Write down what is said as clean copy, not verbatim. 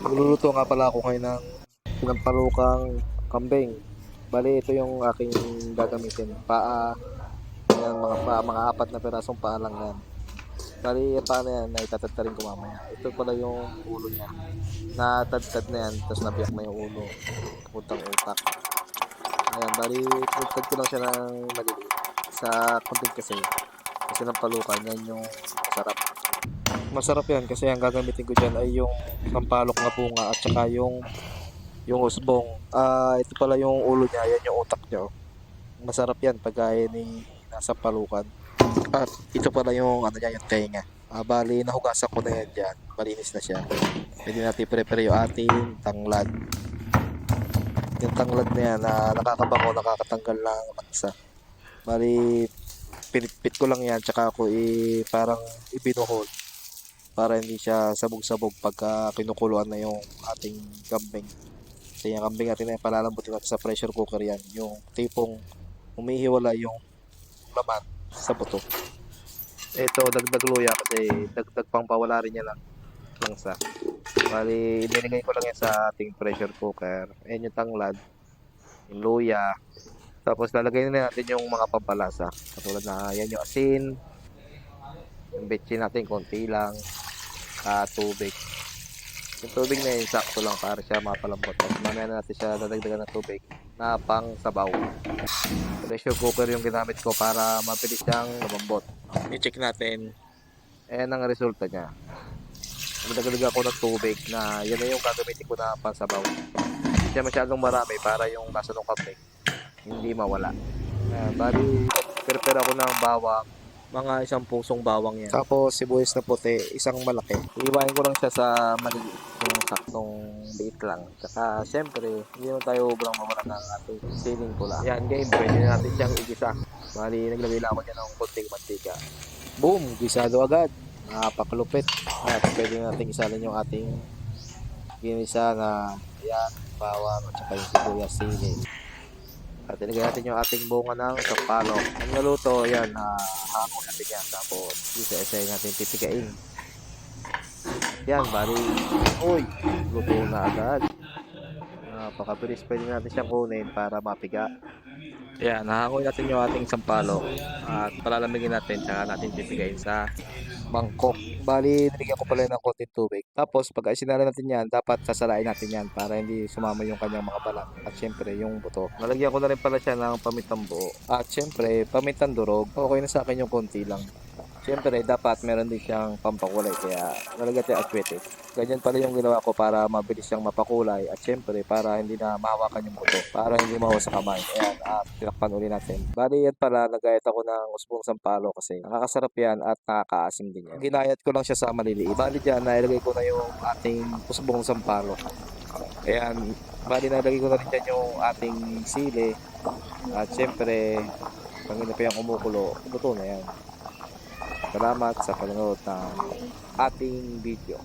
Magluluto nga pala ako ngayon ng pinampalukang kambing. Bali, ito yung aking gagamitin. Paa, yan, mga apat na pirasong paa lang yan. Bali, yung paa na yan, ay tatadtarin ko mamaya. Ito pala yung ulo niya. Natadtad na yan, tapos nabiyak na yung ulo. Puntang utak. Ayan, bali, tinadtad ko lang siya ng maliliit. Sa kambing kasi ng palukan, yan yung masarap. Masarap yan kasi ang gagamitin ko dyan ay yung sampalok na bunga at saka yung usbong. Ito pala yung ulo niya, yan yung utak niya. Oh. Masarap yan pagka ni nasa palukan. At ito pala yung ano niya, yung tenga. Bali, nahugasan ko na yan dyan. Malinis na siya. Pwede natin prepare yung ating tanglad. Yung tanglad na yan, nakakabango, nakakatanggal ng lansa. Bali, pinitpit ko lang yan, tsaka ako parang ibinuhol para hindi siya sabog-sabog pagka kinukuluan na yung ating kambing. Kasi yung kambing natin ay palalambutin natin sa pressure cooker yan. Yung tipong umihiwala yung laman sa buto. Ito, dagdag luya kasi dagdag pang pawala rin niya lang langsa. Bali, inilagay ko lang yan sa ating pressure cooker. Ayan yung tanglad, yung luya. Tapos lalagay na natin yung mga pampalasa. Katulad na yan yung asin, yung betchin natin konti lang, tubig. Yung tubig na yun, sakto lang para siya mapalambot. At mamaya na natin siya dadagdagan ng tubig na pang sabaw. Pressure cooker yung ginamit ko para mabilis siyang lumambot. I-check natin. Ayan ang resulta niya. Magdagdag ako ng tubig na yan na yung gagamitin ko na pansabaw. Hindi siya masyadong marami para yung nasa ng kambing hindi mawala. Bali, prepare ako ng bawang. Mga 1 pusong bawang yan. Tapos sibuyas na puti, isang malaki. Iiwain ko lang siya sa maliliit. Yung saktong liit lang. Tsaka syempre, hindi naman tayo ubrang mamara ng ating siling pula. Yan game, pwede na natin siyang igisa. Bali, naglagay lang ako dyan ng konting mantika. Boom! Gisado agad. Napakalupit. At pwede natin isalin yung ating ginisa na yan, bawang at saka yung sibuyas, sili. At ilagay natin yung ating bunga ng sampalok. Ang naluto, yan, hapon natin yan. Tapos, isa-isa natin pipigain. Yan, bali, uy, luto na agad. Napakabilis, pwede natin siyang kunin para mapiga. Yan, nahangoy natin yung ating sampalok. At palalamigin natin, tsaka natin pipigain sa mangkok. Bali, nilagyan ko pala ng konting tubig. Tapos, pag isinala natin yan, dapat sasalain natin yan para hindi sumama yung kanyang mga balat. At syempre, yung buto. Nalagyan ko na rin pala siya ng pamintang buo. At syempre, pamintang durog. Okay na sa akin yung konti lang. Syempre, dapat meron din siyang pampakulay. Kaya, nalagyan tayo akwete. Ganyan pala yung ginawa ko para mabilis siyang mapakulay. At syempre, para hindi na mahawakan yung buto. Para hindi mahawa sa kamay. Ayan, at tinakpan uli natin. Bali, yan pala, nagayat ako ng usbong sampalo kasi nakakasarap yan at nakakaasim din yan. Ginayat ko lang siya sa maliliit. Bali dyan, nailagay ko na yung ating usbong sampalo. Ayan, bali nalagay ko na rin dyan yung ating sili. At syempre, pag hindi pa yung kumukulo, luto na yan. Salamat sa panonood ng ating video.